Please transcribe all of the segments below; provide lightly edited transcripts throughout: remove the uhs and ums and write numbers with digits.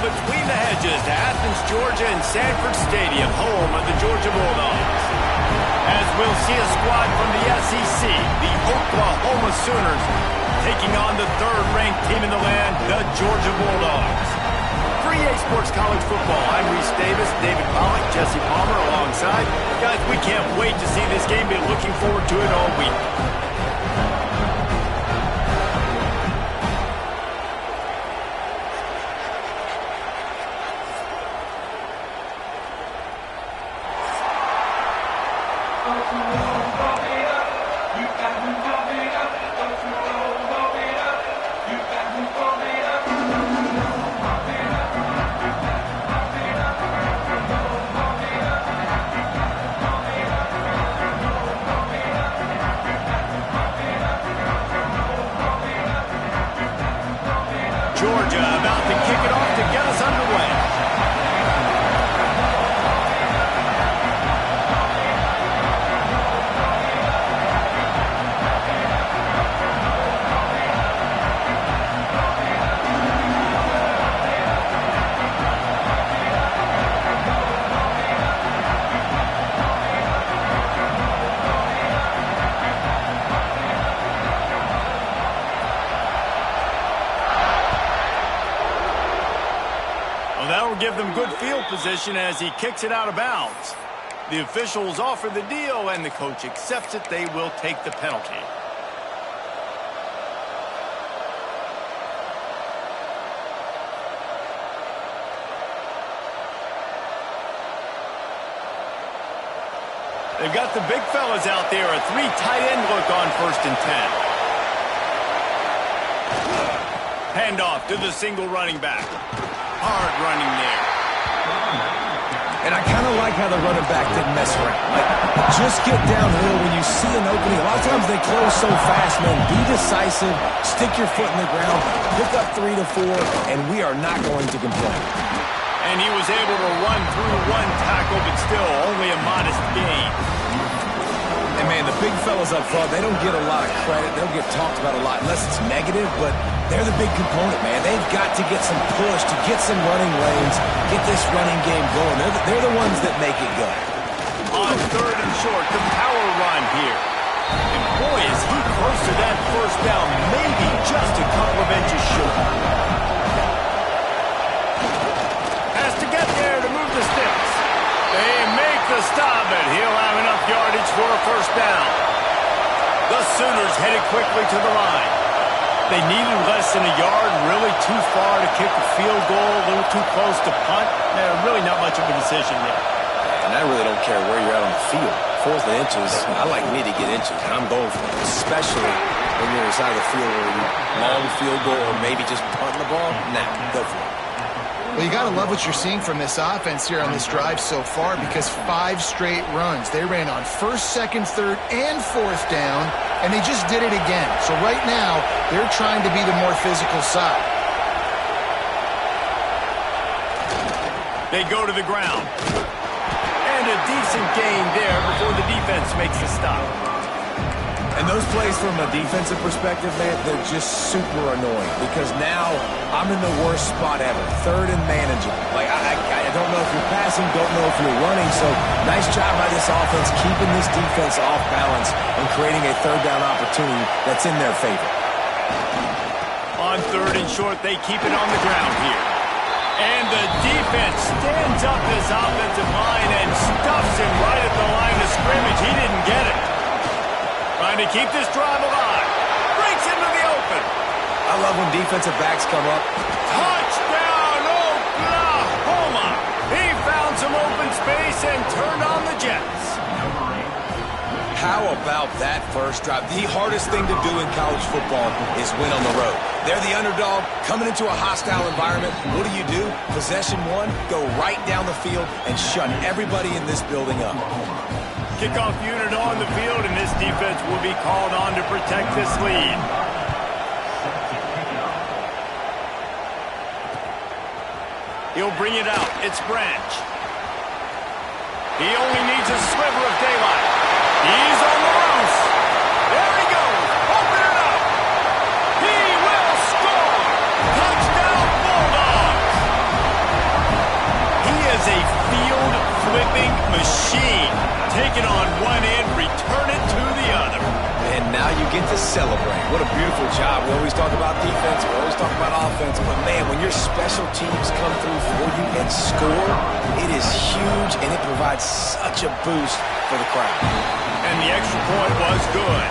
between the hedges to Athens, Georgia and Sanford Stadium, home of the Georgia Bulldogs. As we'll see a squad from the SEC, the Oklahoma Sooners, taking on the third-ranked team in the land, the Georgia Bulldogs. For EA Sports College Football, I'm Reese Davis, David Pollack, Jesse Palmer alongside. Guys, we can't wait to see this game. Been looking forward to it all week. Georgia about to kick it off to get us underway. That will give them good field position as he kicks it out of bounds. The officials offer the deal, and the coach accepts it. They will take the penalty. They've got the big fellas out there. A three tight end look on 1st and 10. Handoff to the single running back. Hard running there. And I kind of like how the running back didn't mess around. Like, just get downhill when you see an opening. A lot of times they close so fast, man. Be decisive, stick your foot in the ground, pick up 3 to 4, and we are not going to complain. And he was able to run through one tackle, but still only a modest gain. And, man, the big fellas up front, they don't get a lot of credit. They don't get talked about a lot unless it's negative, but they're the big component, man. They've got to get some push, to get some running lanes, get this running game going. They're the ones that make it go. On 3rd and short, the power run here. And boy, is he close to that first down, maybe just a couple of inches short. Has to get there to move the sticks. They make the stop, and he'll have enough yardage for a first down. The Sooners headed quickly to the line. They needed less than a yard, really too far to kick a field goal, a little too close to punt. Really not much of a decision there. And I really don't care where you're at on the field. 4th and inches, I like me to get inches, and I'm going for it, especially when you're inside the field where you long field goal or maybe just punting the ball. Nah, go for it. Well, you got to love what you're seeing from this offense here on this drive so far, because 5 straight runs. They ran on 1st, 2nd, 3rd, and 4th down, and they just did it again. So right now, they're trying to be the more physical side. They go to the ground. And a decent gain there before the defense makes a stop. And those plays from a defensive perspective, man, they're just super annoying because now I'm in the worst spot ever. 3rd and manageable. Like, I don't know if you're passing, don't know if you're running. So nice job by this offense keeping this defense off balance and creating a 3rd down opportunity that's in their favor. On 3rd and short, they keep it on the ground here. And the defense stands up this offensive line and stuffs him right at the line of scrimmage. He didn't get it. Trying to keep this drive alive. Breaks into the open. I love when defensive backs come up. Touchdown, Oklahoma! He found some open space and turned on the Jets. How about that first drive? The hardest thing to do in college football is win on the road. They're the underdog coming into a hostile environment. What do? Possession 1, go right down the field and shut everybody in this building up. Kickoff unit on the field, and this defense will be called on to protect this lead. He'll bring it out. It's Branch. He only needs a sliver of daylight. He's on the loose. There he goes. Open it up. He will score. Touchdown, Bulldogs. Take it on one end, return it to the other. And now you get to celebrate. What a beautiful job. We always talk about defense, we always talk about offense, but man, when your special teams come through for you and score, it is huge, and it provides such a boost for the crowd. And the extra point was good.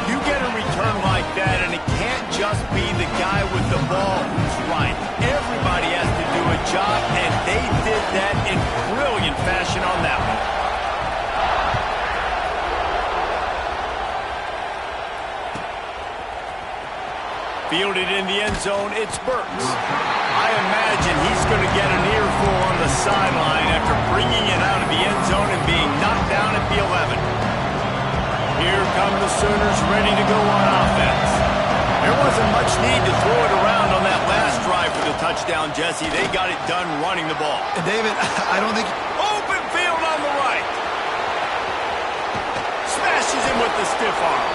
You get a return like that, and it can't just be the guy with the ball who's right. Everybody has to do a job, and they did that in brilliant fashion on that one. Fielded in the end zone, it's Burks. I imagine he's going to get an earful on the sideline after bringing it out of the end zone and being knocked down at the 11. Here come the Sooners ready to go on offense. There wasn't much need to throw it around on that last drive for the touchdown, Jesse. They got it done running the ball. And David, I don't think... Open field on the right. Smashes him with the stiff arm.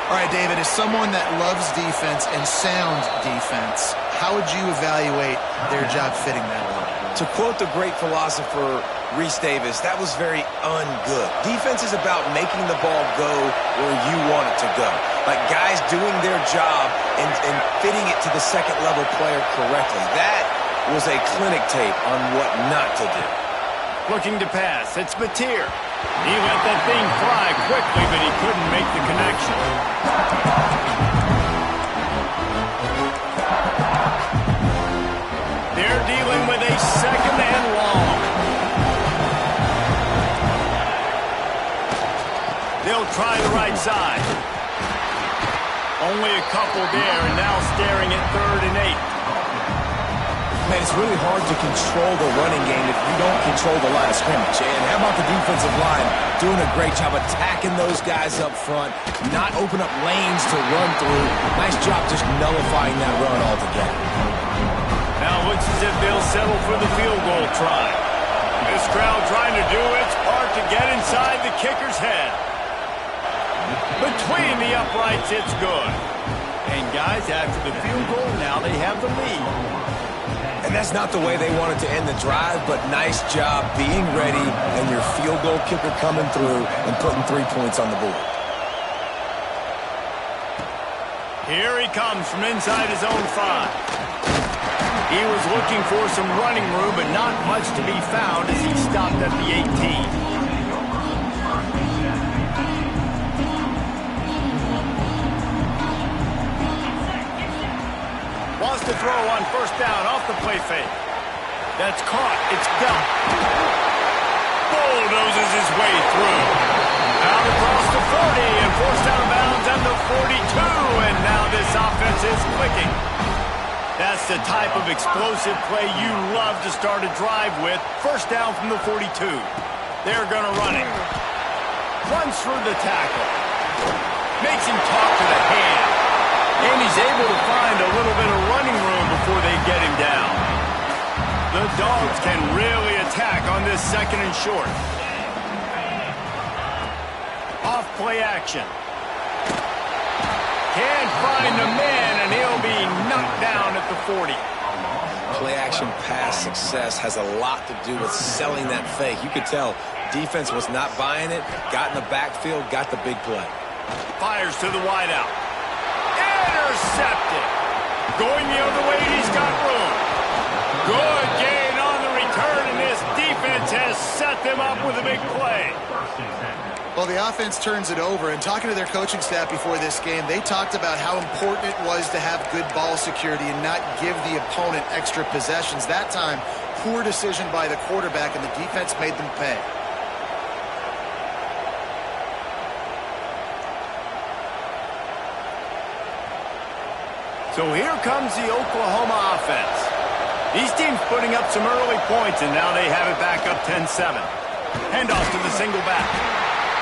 All right, David, as someone that loves defense and sound defense, how would you evaluate their job fitting that line? To quote the great philosopher Reese Davis, that was very ungood. Defense is about making the ball go where you want it to go. Like guys doing their job and fitting it to the second-level player correctly. That was a clinic tape on what not to do. Looking to pass, it's Mateer. He let that thing fly quickly, but he couldn't make the connection. They're dealing with a second and long. They'll try the right side. Only a couple there, and now staring at 3rd and 8. Man, it's really hard to control the running game if you don't control the line of scrimmage. And how about the defensive line doing a great job attacking those guys up front, not open up lanes to run through. Nice job just nullifying that run altogether. Now it looks as if they'll settle for the field goal try. This crowd trying to do its part to get inside the kicker's head. Between the uprights, it's good. And guys, after the field goal, now they have the lead. And that's not the way they wanted to end the drive, but nice job being ready and your field goal kicker coming through and putting 3 points on the board. Here he comes from inside his own 5. He was looking for some running room, but not much to be found as he stopped at the 18. Wants to throw on 1st down off the play fake. That's caught. It's Bell. Bulldozes his way through. Out across the 40 and forced out of bounds at the 42. And now this offense is clicking. That's the type of explosive play you love to start a drive with. 1st down from the 42. They're going to run it. Runs through the tackle. Makes him talk to the hand. And he's able to find a little bit of running room before they get him down. The Dogs can really attack on this 2nd and short. Off play action. Can't find the man, and he'll be knocked down at the 40. Play action pass success has a lot to do with selling that fake. You could tell defense was not buying it, got in the backfield, got the big play. Fires to the wideout. Intercepted. Going the other way, he's got room. Good gain on the return, and this defense has set them up with a big play. Well, the offense turns it over, and talking to their coaching staff before this game, they talked about how important it was to have good ball security and not give the opponent extra possessions. That time, poor decision by the quarterback, and the defense made them pay. So here comes the Oklahoma offense. These teams putting up some early points, and now they have it back up 10-7. Handoff to the single back.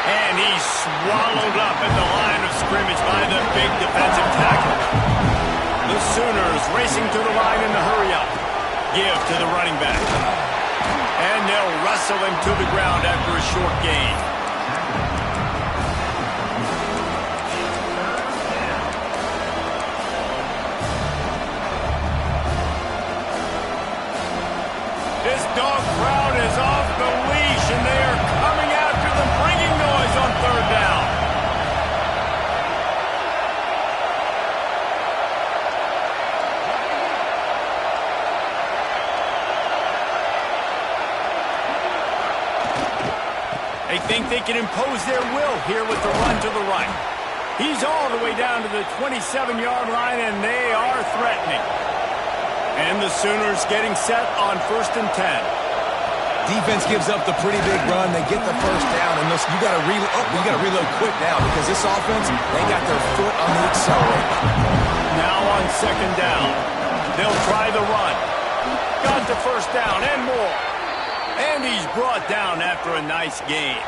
And he's swallowed up at the line of scrimmage by the big defensive tackle. The Sooners racing to the line in the hurry-up. Give to the running back. And they'll wrestle him to the ground after a short gain. This Dog crowd is off the leash think they can impose their will here with the run to the right. He's all the way down to the 27-yard line, and they are threatening. And the Sooners getting set on 1st and 10. Defense gives up the pretty big run. They get the first down, and listen, you got to reload quick now because this offense, they got their foot on the accelerator. Now on 2nd down, they'll try the run. Got the first down and more. And he's brought down after a nice gain.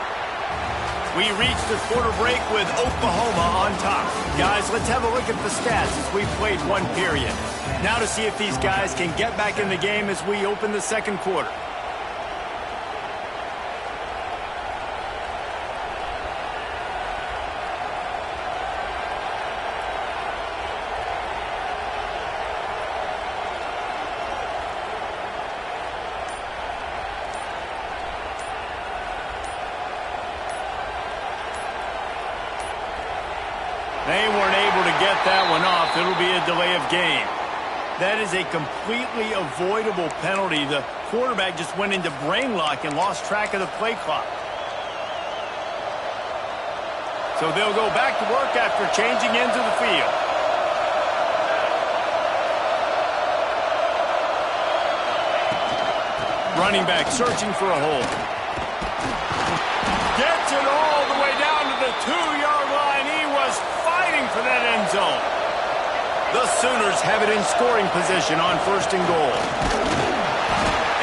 We reach the quarter break with Oklahoma on top. Guys, let's have a look at the stats as we played one period. Now to see if these guys can get back in the game as we open the second quarter. They weren't able to get that one off. It'll be a delay of game. That is a completely avoidable penalty. The quarterback just went into brain lock and lost track of the play clock. So they'll go back to work after changing into the field. Running back searching for a hole. Gets it all the way down to the 2-yard line. He was fighting for that end zone. The Sooners have it in scoring position on 1st and goal.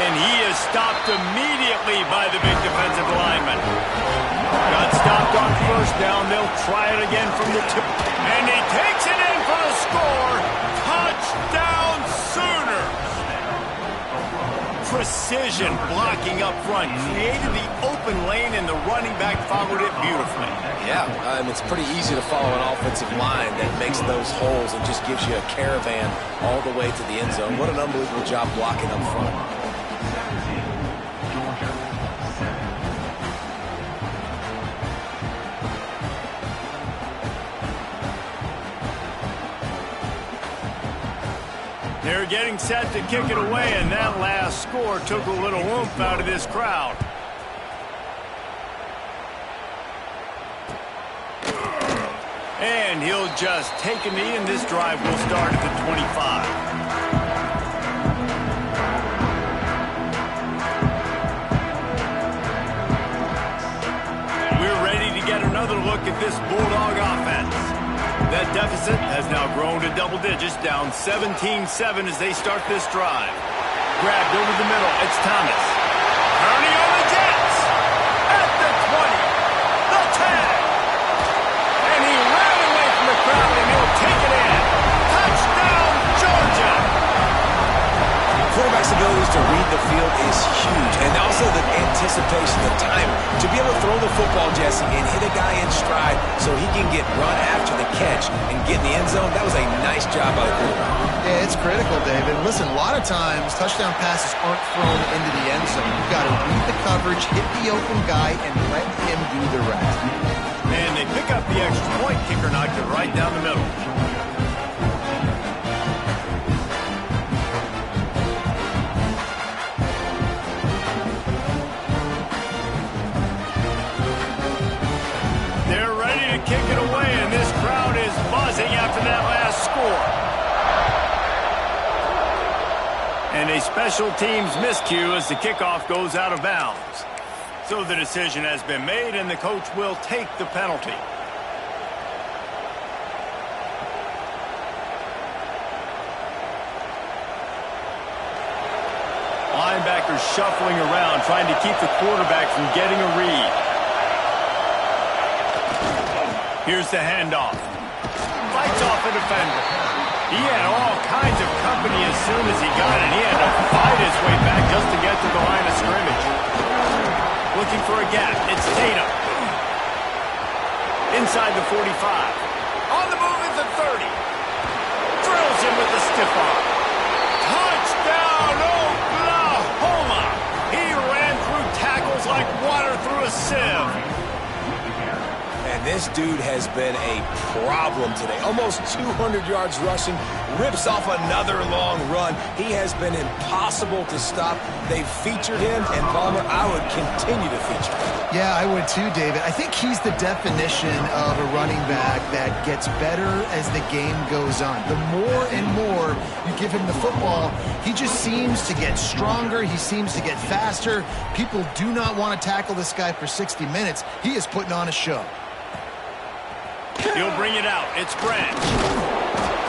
And he is stopped immediately by the big defensive lineman. Got stopped on 1st down. They'll try it again from the 2. And he takes it in for the score. Touchdown Sooners. Precision blocking up front. Created the open lane, and the running back followed it beautifully. Yeah, it's pretty easy to follow an offensive line that makes those holes and just gives you a caravan all the way to the end zone. What an unbelievable job blocking up front. They're getting set to kick it away, and that last score took a little oomph out of this crowd. And he'll just take a knee, and this drive will start at the 25. We're ready to get another look at this Bulldog offense. That deficit has now grown to double digits, down 17-7 as they start this drive. Grabbed over the middle, it's Thomas. Turning on the Jets. At the 20. The 10. And he ran away from the crowd, and he'll take it in. Touchdown, Georgia. Quarterback's abilities to read the field is huge, and also the anticipation, the time to be able to throw the football, Jesse, and hit a guy in stride so he can get run after the catch and get in the end zone. That was a nice job by the quarterback. Yeah, it's critical, David. Listen, a lot of times touchdown passes aren't thrown into the end zone. You've got to read the coverage, hit the open guy, and let him do the rest. And they pick up the extra point. Kicker knocked it right down the middle. Kick it away, and this crowd is buzzing after that last score. And a special teams miscue as the kickoff goes out of bounds. So the decision has been made, and the coach will take the penalty. Linebackers shuffling around, trying to keep the quarterback from getting a read. Here's the handoff. Fights off a defender. He had all kinds of company as soon as he got it. He had to fight his way back just to get to the line of scrimmage. Looking for a gap. It's Tatum. Inside the 45. On the move at the 30. Drills him with the stiff arm. Touchdown, Oklahoma! He ran through tackles like water through a sieve. this dude has been a problem today. Almost 200 yards rushing, rips off another long run. He has been impossible to stop. They've featured him, and Palmer, I would continue to feature him. Yeah, I would too, David. I think he's the definition of a running back that gets better as the game goes on. The more and more you give him the football, he just seems to get stronger. He seems to get faster. People do not want to tackle this guy for 60 minutes. He is putting on a show. He'll bring it out. It's Branch.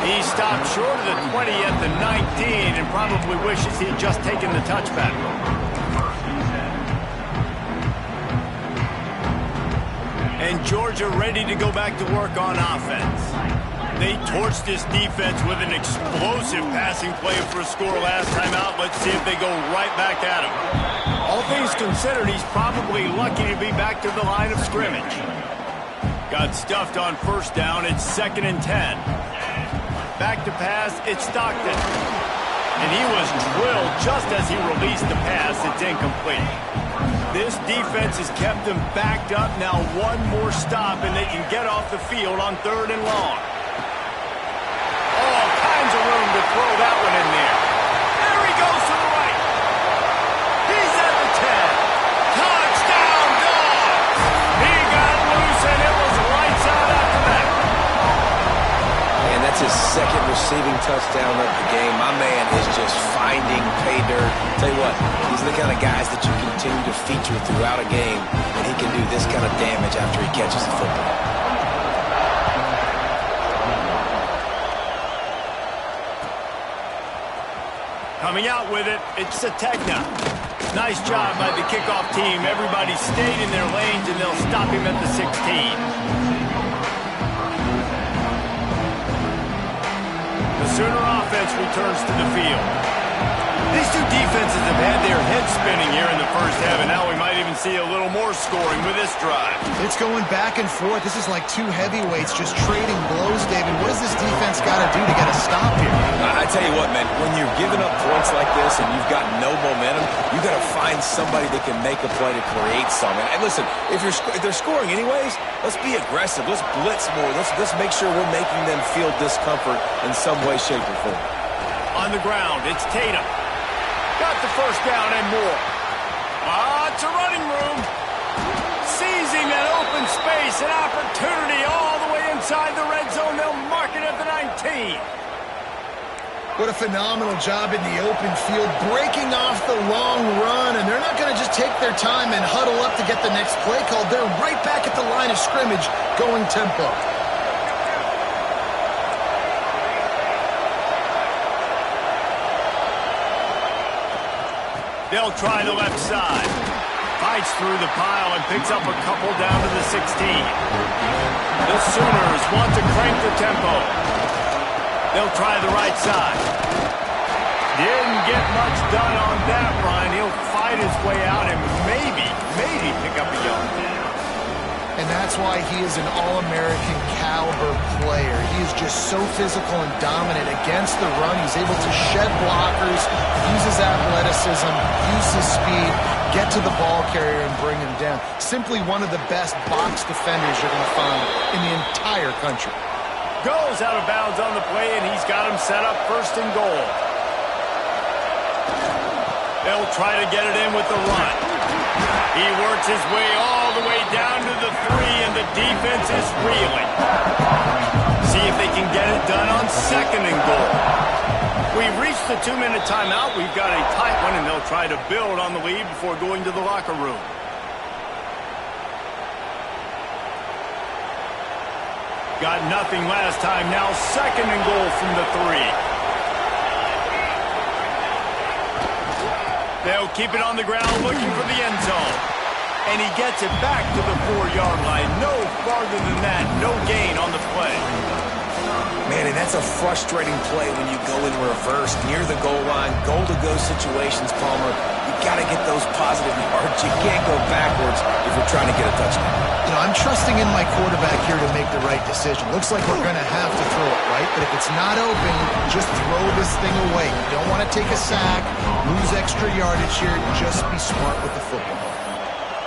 He stopped short of the 20 at the 19 and probably wishes he'd just taken the touchback. And Georgia ready to go back to work on offense. They torched this defense with an explosive passing play for a score last time out. Let's see if they go right back at him. All things considered, he's probably lucky to be back to the line of scrimmage. Got stuffed on first down. It's 2nd and 10. Back to pass. It's Stockton. And he was drilled just as he released the pass. It's incomplete. This defense has kept them backed up. Now one more stop, and they can get off the field on 3rd and long. All kinds of room to throw that one in there. There he goes to the right. He's at the 10. Touchdown, Dogs! He got loose, and it was lights out after that. And that's his 2nd receiving touchdown of the game. My man is just finding pay dirt. Tell you what, these are the kind of guys that you continue to feature throughout a game, and he can do this kind of damage after he catches the football. Coming out with it, it's Sategna. Nice job by the kickoff team. Everybody stayed in their lanes, and they'll stop him at the 16. The Sooner offense returns to the field. These two defenses have had their heads spinning here in the first half, and now we might even see a little more scoring with this drive. It's going back and forth. This is like two heavyweights just trading blows, David. What does this defense got to do to get a stop here? I tell you what, man, when you're giving up points like this and you've got no momentum, you got to find somebody that can make a play to create something. And listen, if they're scoring anyways, let's be aggressive. Let's blitz more. Let's make sure we're making them feel discomfort in some way, shape, or form. On the ground, it's Tatum. Got the first down and more. Lots of running room. Seizing that open space, an opportunity all the way inside the red zone. They'll mark it at the 19. What a phenomenal job in the open field, breaking off the long run, and they're not going to just take their time and huddle up to get the next play called. They're right back at the line of scrimmage, going tempo. They'll try the left side. Fights through the pile and picks up a couple down to the 16. The Sooners want to crank the tempo. They'll try the right side. Didn't get much done on that run. He'll fight his way out and maybe pick up a yard. And that's why he is an All-American caliber player. He is just so physical and dominant against the run. He's able to shed blockers, use his athleticism, use his speed, get to the ball carrier and bring him down. Simply one of the best box defenders you're going to find in the entire country. Goes out of bounds on the play, and he's got him set up 1st and goal. They'll try to get it in with the run. He works his way all the way down to the 3, and the defense is reeling. See if they can get it done on 2nd and goal. We've reached the 2-minute timeout. We've got a tight one, and they'll try to build on the lead before going to the locker room. Got nothing last time. Now 2nd and goal from the 3. They'll keep it on the ground looking for the end zone. And he gets it back to the 4-yard line. No farther than that. No gain on the play. Man, and that's a frustrating play when you go in reverse near the goal line, goal-to-go situations, Palmer. You got to get those positive yards. You can't go backwards if you're trying to get a touchdown. You know, I'm trusting in my quarterback here to make the right decision. Looks like we're going to have to throw it, right? But if it's not open, just throw this thing away. You don't want to take a sack, lose extra yardage here. Just be smart with the football.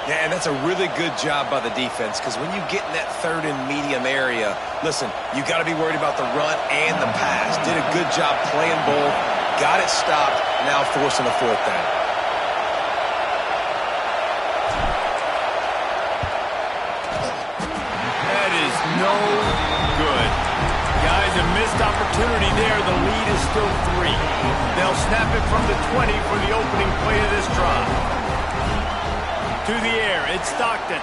Yeah, and that's a really good job by the defense because when you get in that third and medium area, listen, you got to be worried about the run and the pass. Did a good job playing both, got it stopped, now forcing a fourth down. That is no good. Guys, a missed opportunity there. The lead is still 3. They'll snap it from the 20 for the opening play of this drive. To the air, it's Stockton.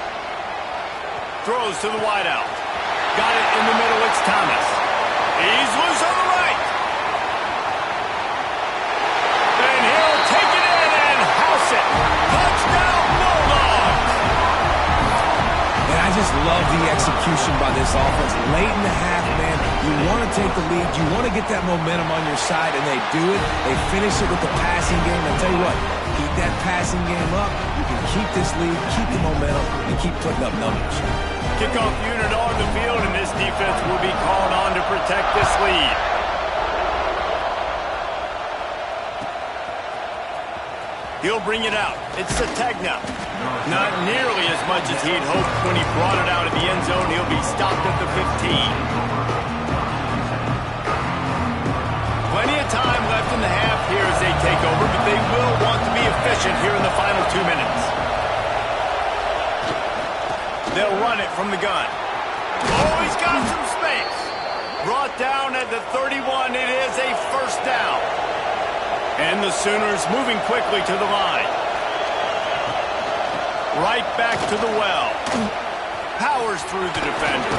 Throws to the wideout. Got it in the middle, it's Thomas. He's loose on the right. And he'll take it in and house it. Touchdown, Bulldogs! And I just love the execution by this offense. Late in the half, man, you want to take the lead. You want to get that momentum on your side, and they do it. They finish it with the passing game. I'll tell you what, keep that passing game up. You can keep this lead, keep the momentum, and keep putting up numbers. Kickoff unit on the field, and this defense will be called on to protect this lead. He'll bring it out. It's Sategna. Not nearly as much as he'd hoped when he brought it out of the end zone. He'll be stopped at the 15. Plenty of time left in the half here as they take over, but they will want to be efficient here in the final 2 minutes. They'll run it from the gun. Oh, he's got some space. Brought down at the 31. It is a first down. And the Sooners moving quickly to the line. Right back to the well. Powers through the defender.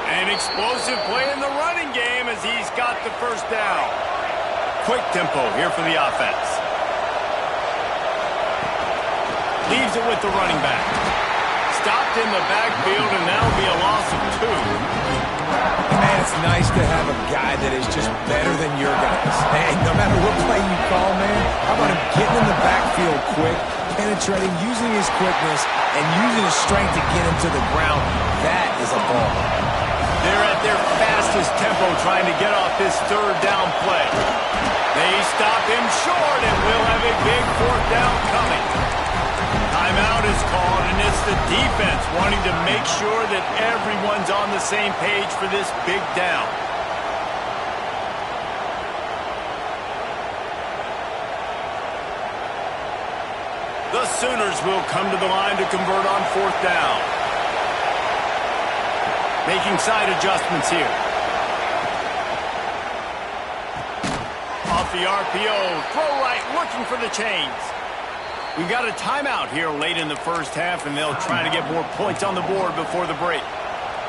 An explosive play in the running game as he's got the first down. Quick tempo here for the offense. Leaves it with the running back. Stopped in the backfield, and that'll be a loss of 2. Man, it's nice to have a guy that is just better than your guys. Hey, no matter what play you call, man, how about him getting in the backfield quick, penetrating, using his quickness, and using his strength to get him to the ground. That is a ball. They're at their fastest tempo trying to get off this third down play. They stop him short, and we'll have a big fourth down coming. Timeout is called, and it's the defense wanting to make sure that everyone's on the same page for this big down. The Sooners will come to the line to convert on fourth down. Making side adjustments here. Off the RPO, throw right, looking for the chains. We've got a timeout here late in the first half, and they'll try to get more points on the board before the break.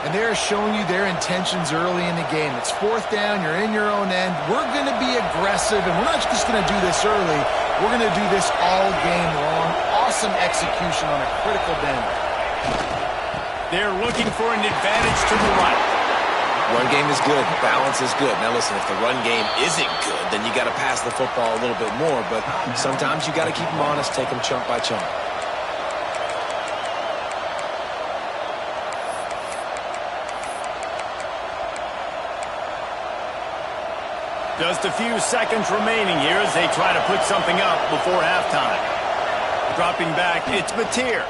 And they're showing you their intentions early in the game. It's fourth down, you're in your own end. We're going to be aggressive, and we're not just going to do this early. We're going to do this all game long. Awesome execution on a critical bend. They're looking for an advantage to the right. Run game is good. Balance is good. Now, listen, if the run game isn't good, then you got to pass the football a little bit more. But sometimes you got to keep them honest, take them chunk by chunk. Just a few seconds remaining here as they try to put something up before halftime. Dropping back, it's Mateer.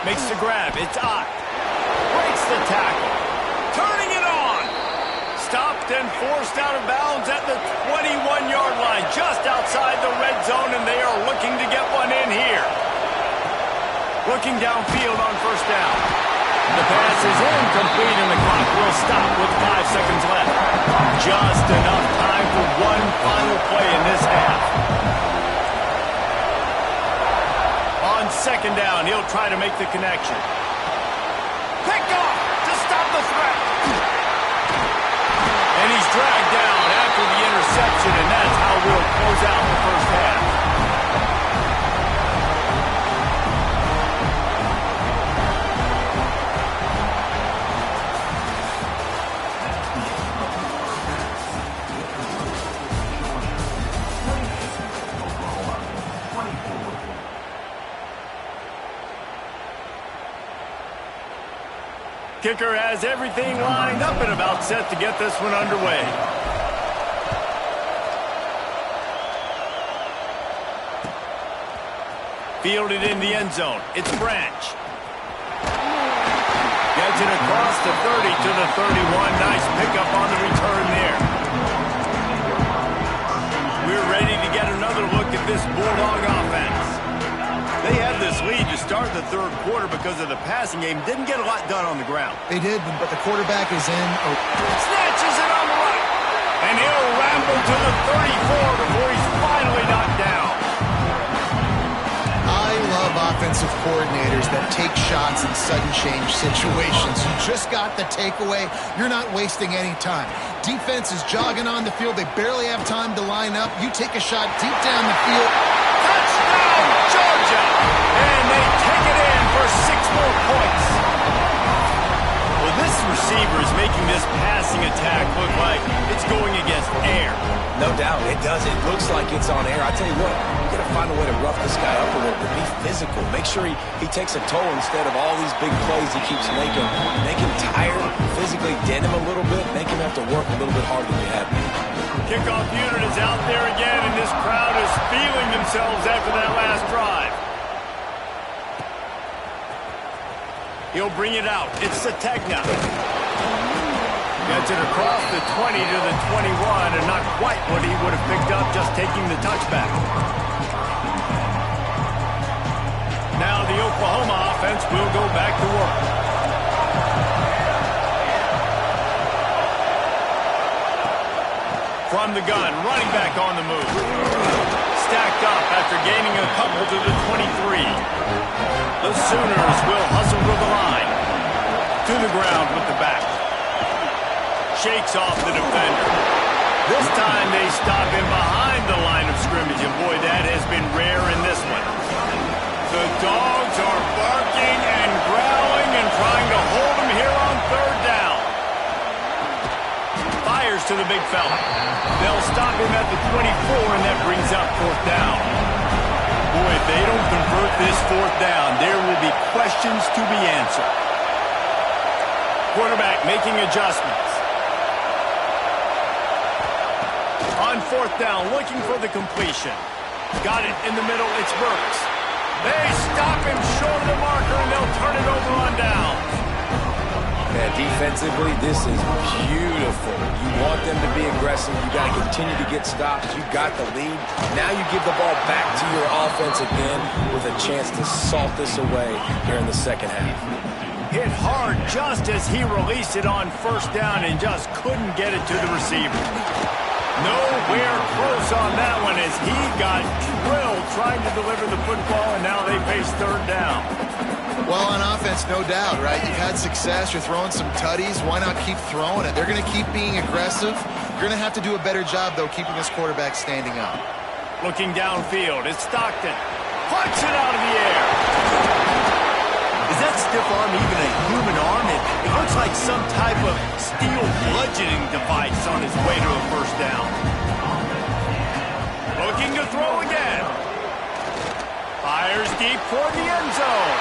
Makes the grab, it's Ott. Breaks the tackle. Turning it on. Stopped and forced out of bounds at the 21-yard line, just outside the red zone, and they are looking to get one in here. Looking downfield on first down. The pass is incomplete, and the clock will stop with 5 seconds left. Just enough time for one final play in this half. On second down, he'll try to make the connection. Picked off to stop the threat. And he's dragged down after the interception, and that's how we'll close out the first half. Kicker has everything lined up and about set to get this one underway. Fielded in the end zone. It's Branch. Gets it across the 30 to the 31. Nice pickup on the return there. We're ready to get another look at this Bulldog offense. They had this lead to start the third quarter because of the passing game. Didn't get a lot done on the ground. They did, but the quarterback is in. Snatches it on the right. And he'll ramble to the 34 before he's finally knocked down. I love offensive coordinators that take shots in sudden change situations. You just got the takeaway. You're not wasting any time. Defense is jogging on the field. They barely have time to line up. You take a shot deep down the field. Touchdown, Georgia! And they take it in for 6 more points. Well, this receiver is making this passing attack look like it's going against air. No doubt, it does. It looks like it's on air. I tell you what, you got to find a way to rough this guy up a little bit. Be physical. Make sure he takes a toll instead of all these big plays he keeps making. Make him tired, physically dent him a little bit, make him have to work a little bit harder than you have been. Kickoff unit is out there again, and this crowd is feeling themselves after that last drive. He'll bring it out. It's Sategna. Gets it across the 20 to the 21, and not quite what he would have picked up just taking the touchback. Now the Oklahoma offense will go back to work. From the gun, running back on the move. Stacked up after gaining a couple to the 23. The Sooners will hustle to the line. To the ground with the back. Shakes off the defender. This time they stop him behind the line of scrimmage, and boy, that has been rare in this one. The Dogs are barking and growling and trying to hold him here on third down. Fires to the big fella. They'll stop him at the 24, and that brings up fourth down. Boy, if they don't convert this fourth down, there will be questions to be answered. Quarterback making adjustments. On fourth down, looking for the completion. Got it in the middle, it's Burks. They stop him short of the marker, and they'll turn it over on downs. Man, defensively, this is beautiful. You want them to be aggressive. You got to continue to get stops. You got the lead. Now you give the ball back to your offense again with a chance to salt this away here in the second half. Hit hard just as he released it on first down and just couldn't get it to the receiver. Nowhere close on that one as he got drilled trying to deliver the football, and now they face third down. Well, on offense, no doubt, right? You've had success. You're throwing some tutties. Why not keep throwing it? They're going to keep being aggressive. You're going to have to do a better job, though, keeping this quarterback standing up. Looking downfield, it's Stockton. Punch it out of the air. Is that stiff arm even a human arm? It looks like some type of steel bludgeoning device on his way to a first down. Looking to throw again. Fires deep toward the end zone.